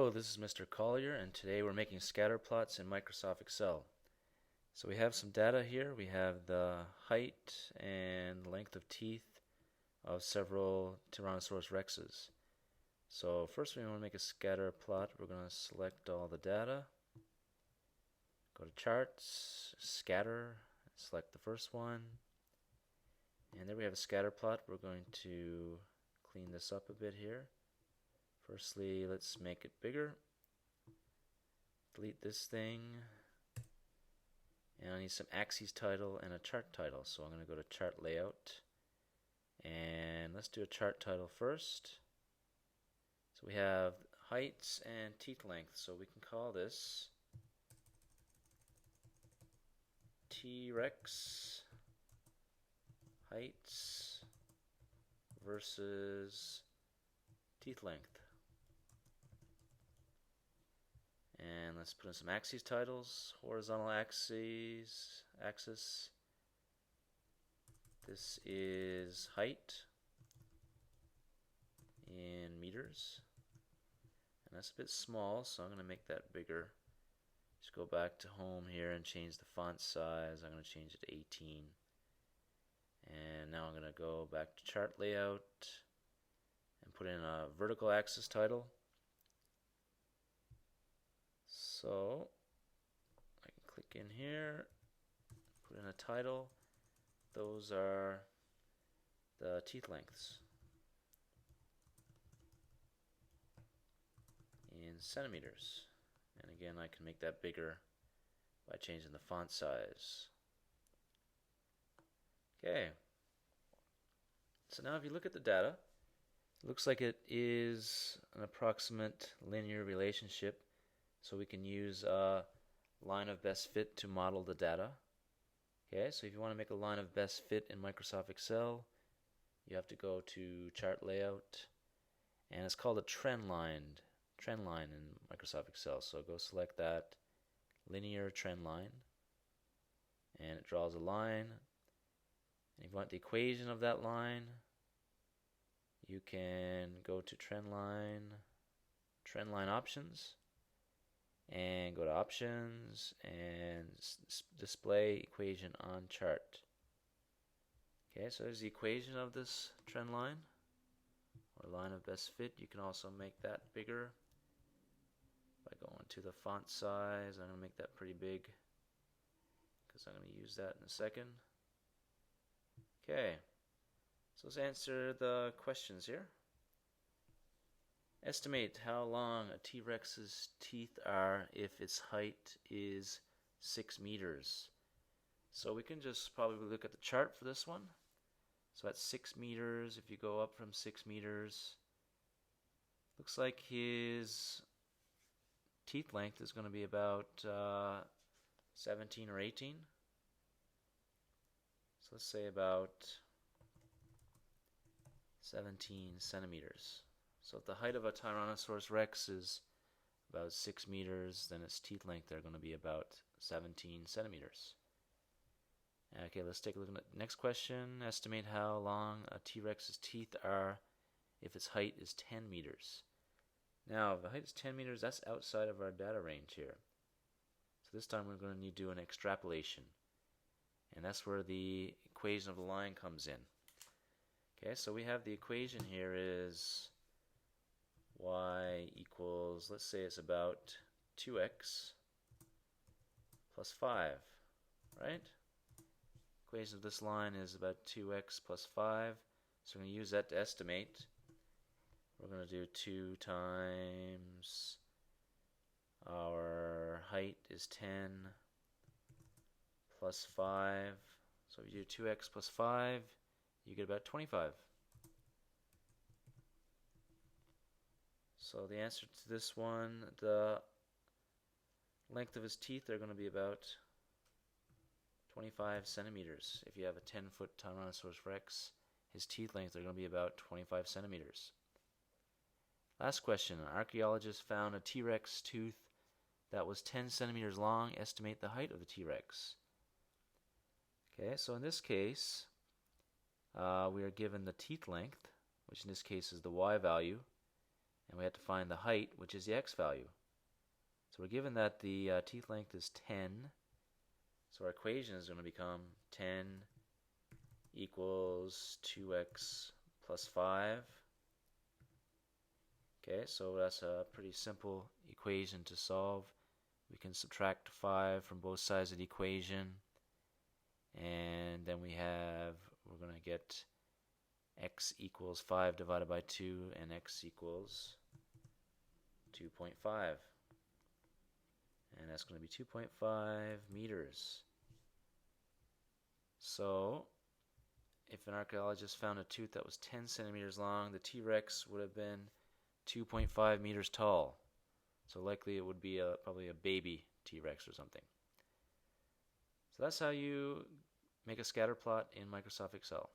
Hello, this is Mr. Collier, and today we're making scatter plots in Microsoft Excel. So we have some data here. We have the height and length of teeth of several Tyrannosaurus rexes. So first we want to make a scatter plot. We're going to select all the data, go to Charts, Scatter, select the first one, and there we have a scatter plot. We're going to clean this up a bit here. Firstly, let's make it bigger. Delete this thing. And I need some axes title and a chart title. So I'm going to go to chart layout. And let's do a chart title first. So we have heights and teeth length. So we can call this T-Rex heights versus teeth length. And let's put in some axes titles. Horizontal axis. This is height in meters. And that's a bit small, so I'm going to make that bigger. Just go back to home here and change the font size. I'm going to change it to 18. And now I'm going to go back to chart layout and put in a vertical axis title. So I can click in here, put in a title. Those are the teeth lengths in centimeters. And again, I can make that bigger by changing the font size. Okay. So now if you look at the data, it looks like it is an approximate linear relationship. So we can use a line of best fit to model the data. Okay, so if you want to make a line of best fit in Microsoft Excel, you have to go to chart layout, and it's called a trend line in Microsoft Excel. So go select that linear trend line, and it draws a line. And if you want the equation of that line, you can go to trend line options, and go to options and display equation on chart. Okay, so there's the equation of this trend line or line of best fit. You can also make that bigger by going to the font size. I'm going to make that pretty big because I'm going to use that in a second. Okay, so let's answer the questions here. Estimate how long a T-Rex's teeth are if its height is 6 meters. So we can just probably look at the chart for this one. So at 6 meters, if you go up from 6 meters, looks like his teeth length is going to be about 17 or 18. So let's say about 17 centimeters. So if the height of a Tyrannosaurus rex is about 6 meters, then its teeth length are going to be about 17 centimeters. Okay, let's take a look at the next question. Estimate how long a T-Rex's teeth are if its height is 10 meters. Now, if the height is 10 meters, that's outside of our data range here. So this time we're going to need to do an extrapolation. And that's where the equation of the line comes in. Okay, so we have the equation here is y equals, let's say it's about 2x plus 5, right? Equation of this line is about 2x plus 5. So we're going to use that to estimate. We're going to do 2 times our height is 10 plus 5. So if you do 2x plus 5, you get about 25. So the answer to this one, the length of his teeth are going to be about 25 centimeters. If you have a 10-foot Tyrannosaurus rex, his teeth length are going to be about 25 centimeters. Last question. An archaeologist found a T-Rex tooth that was 10 centimeters long. Estimate the height of the T-Rex. Okay, so in this case, we are given the teeth length, which in this case is the y value, and we have to find the height, which is the x value. So we're given that the teeth length is 10, so our equation is going to become 10 equals 2x plus 5. Okay, so that's a pretty simple equation to solve. We can subtract 5 from both sides of the equation, and then we're going to get x equals 5 divided by 2, and x equals 2.5. And that's going to be 2.5 meters. So, if an archaeologist found a tooth that was 10 centimeters long, the T-Rex would have been 2.5 meters tall. So likely it would be probably a baby T-Rex or something. So that's how you make a scatter plot in Microsoft Excel.